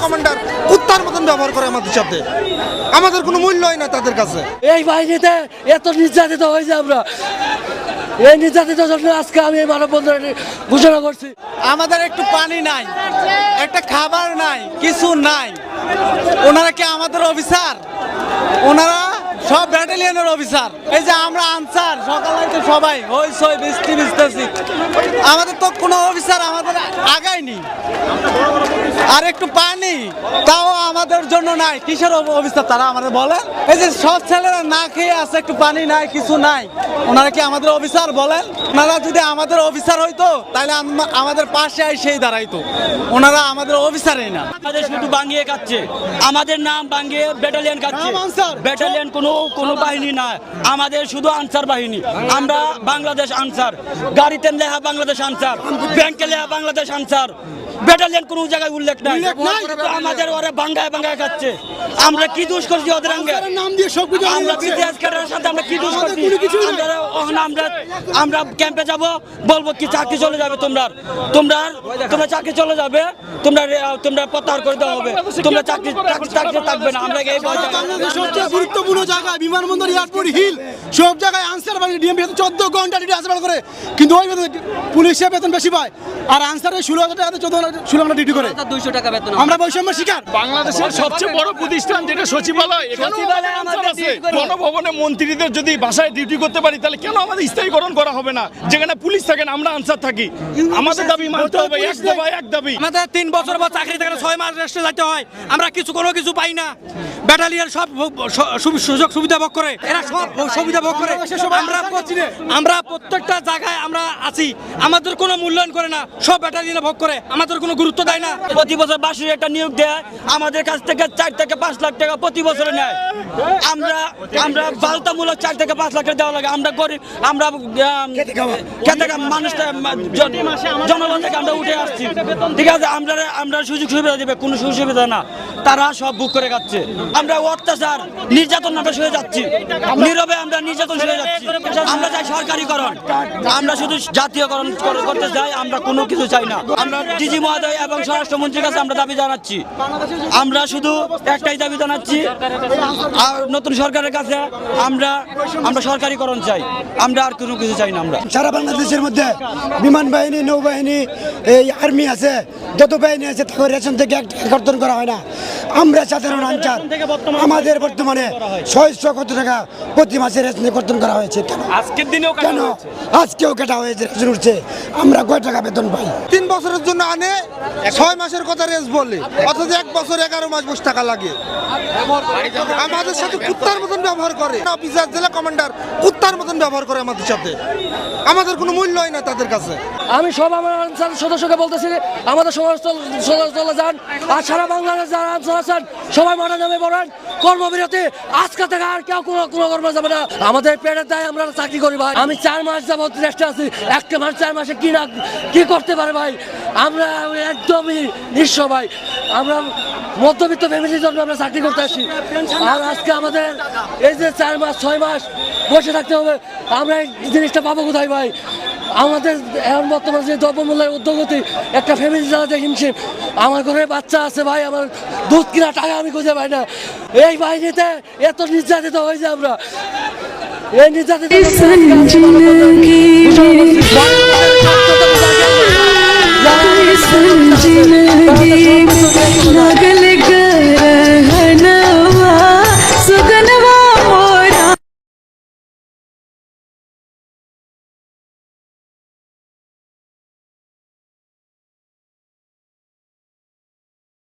Commander কুত্তার মতন ব্যবহার করে আমাদের সাথে, আমাদের কোনো মূল্য হয় না তাদের কাছে। এই বাহিনীতে এত নির্যাতিত হয়েছে আমরা, এই নির্যাতিত জন্য আজকে আমি মানববন্ধন ঘোষণা করছি। আমাদের একটু পানি নাই, একটা খাবার নাই, কিছু নাই। ওনারা কি আমাদের অফিসার? ওনারা সব ব্যাটালিয়নের অফিসার। এই যে আমরা আনসার, সকালে তো সবাই হই বৃষ্টি ভিজতেছি, আমাদের তো কোনো অফিসার আমাদের আগায়নি। আর একটু পানি তাও আমাদের জন্য নাই। কিসের অফিসার তারা আমাদের বলেন? এই যে সব ছেলেরা না খেয়ে আছে, একটু পানি নাই, কিছু নাই। ওনারা কি আমাদের অফিসার বলেন? ওনারা যদি আমাদের অফিসার হইতো তাহলে আমাদের পাশে সেই দাঁড়াইতো। ওনারা আমাদের অফিসারই না। আমাদের শুধু বাঙ্গিয়ে খাচ্ছে, আমাদের নাম বাঙ্গিয়ে ব্যাটালিয়ন খাচ্ছে। ব্যাটালিয়ন কোনো বাহিনী না, আমাদের শুধু আনসার বাহিনী। আমরা বাংলাদেশ আনসার, গাড়িতে লেখা বাংলাদেশ আনসার, ব্যাংকে লেখা বাংলাদেশ আনসার। ব্যাটালিয়ন কোনো জায়গায় উল্লেখ নাই। আমাদের ওরা বাঙ্গায় খাচ্ছে। আমরা কি দোষ করছি ওদের সঙ্গে? আমরা বিদেশ ক্যাডারের সাথে আমরা কি দোষ করছি? আমরা ক্যাম্পে যাব, বলবো কি চাকরি চলে যাবে, তোমরা চাকরি চলে যাবে, তোমরা প্রত্যাহার করে দেওয়া হবে, তোমরা চাকরি থাকবে না। আমরা এই সবচেয়ে গুরুত্বপূর্ণ জায়গা বিমানবন্দর, এয়ারপোর্ট, হিল, সব জায়গায় আনসার ডিএমপি 14 ঘন্টা ডিউটি আসবার করে, কিন্তু ওই পুলিশের বেতন বেশি পায়, আর আনসারের 16,000 টাকাতে 16 ঘন্টা ডিউটি করে 200 টাকা বেতন। আমরা বৈষম্য শিকার। বাংলাদেশের সবচেয়ে বড় প্রতিষ্ঠান যেটা সচিবালয়, গণভবনে মন্ত্রীদের যদি বাসায় ডিউটি করতে পারি তাহলে কেন আমাদের স্থায়ীকরণ করা হবে না? যেখানে পুলিশ থাকেন, আমরা আনসার থাকি, আমাদের দাবি মানতে হবে। এক দাবি আমাদের 3 বছর বা চাকরি থেকে 6 মাস রেস্টে যেতে হয়, আমরা কোনো কিছু পাই না। ব্যাটালিয়ন সব সুযোগ সুবিধা ভোগ করে, এরা সব সুবিধা ভোগ করে। আমরা প্রত্যেকটা জায়গায় আমরা আছি, আমাদের কোনো মূল্যায়ন করে না, সব ব্যাটালিয়নে ভোগ করে, আমাদের কোনো গুরুত্ব দেয় না। প্রতি বছর বার্ষিক একটা নিয়োগ দেয়, আমাদের কাছ থেকে 4 থেকে 5 লাখ টাকা প্রতি বছরে নেয়। আমরা বাধ্যতামূলক 4 থেকে 5 লাখ টাকা দেওয়া লাগে। আমরা গরিব, আমরা মানুষ, জনগণ থেকে আমরা উঠে আসছি, ঠিক আছে? আমরা সুযোগ সুবিধা দেবে, কোনো সুযোগ সুবিধা না, তারা সব বুক করে খাচ্ছে। আমরা অত্যাচার নির্যাতন হয়ে যাচ্ছি, নীরবে আমরা নির্যাতন হয়ে যাচ্ছি। আমরা চাই সরকারিকরণ, আমরা শুধু জাতীয়করণ করতে চাই, আমরা কোনো কিছু চাই না। আমরা ডিজি মহোদয় এবং স্বরাষ্ট্রমন্ত্রীর কাছে আমরা দাবি জানাচ্ছি, আমরা শুধু একটাই দাবি জানাচ্ছি, আর নতুন সরকারের কাছে আমরা সরকারিকরণ চাই, আমরা আর কোনো কিছু চাই না। আমরা সারা বাংলাদেশের মধ্যে বিমান বাহিনী, নৌবাহিনী, এই আর্মি আছে, যত বাহিনী আছে, তাকে রেশন থেকে কর্তন করা হয় না। আমরা সাধারণ আনসার, আমাদের বর্তমানে 600 কত টাকা প্রতি মাসে রেশন কর্তন করা হয়েছে। আজকের দিনেও কেন আজকেও কাটা হয়েছে, রেশন উঠছে, আমরা কয় টাকা বেতন পাই? 3 বছরের জন্য আনে 6 মাসের কথা রেস বলে, অথচ 1 বছর 11 মাস বসে টাকা লাগে। আমাদের সাথে কুত্তার মতন ব্যবহার করে অফিসার, জেলা কমান্ডার কুত্তার মতন ব্যবহার করে আমাদের সাথে, আমাদের কোনো মূল্য হয় না তাদের কাছে। আমি সব আমার আনসার সদস্যকে বলতেছি, আমাদের সমাজ চলে যান, আর সারা বাংলাদেশ যারা আনসার আছেন সবাই মাঠে নামে পড়েন, কর্মবিরতি আজকে থেকে আর কেউ কোনো কর্ম যাবে না। আমাদের পেটের দায় আমরা চাকরি করি ভাই। আমি 4 মাস যাবত রেস্টে আছি, একটা মাস 4 মাসে কি করতে পারে ভাই? আমরা একদমই নিঃস্ব ভাই, আমরা মধ্যবিত্ত ফ্যামিলির জন্য আমরা চাকরি করতে আসি, আর আজকে আমাদের এই যে 4 মাস 6 মাস বসে থাকতে হবে, আমরা এই জিনিসটা পাবো কোথায় ভাই? আমাদের এখন বর্তমানে যে দ্রব্যমূল্যের উদ্যোগতি, একটা ফ্যামিলি চালাতে হিমশিম। আমার ঘরে বাচ্চা আছে ভাই, আমার দুধ কিনা টাকা আমি খুঁজে পাই না। এই বাহিনীতে এত নির্যাতিত হয়েছে আমরা, এই নির্যাতিত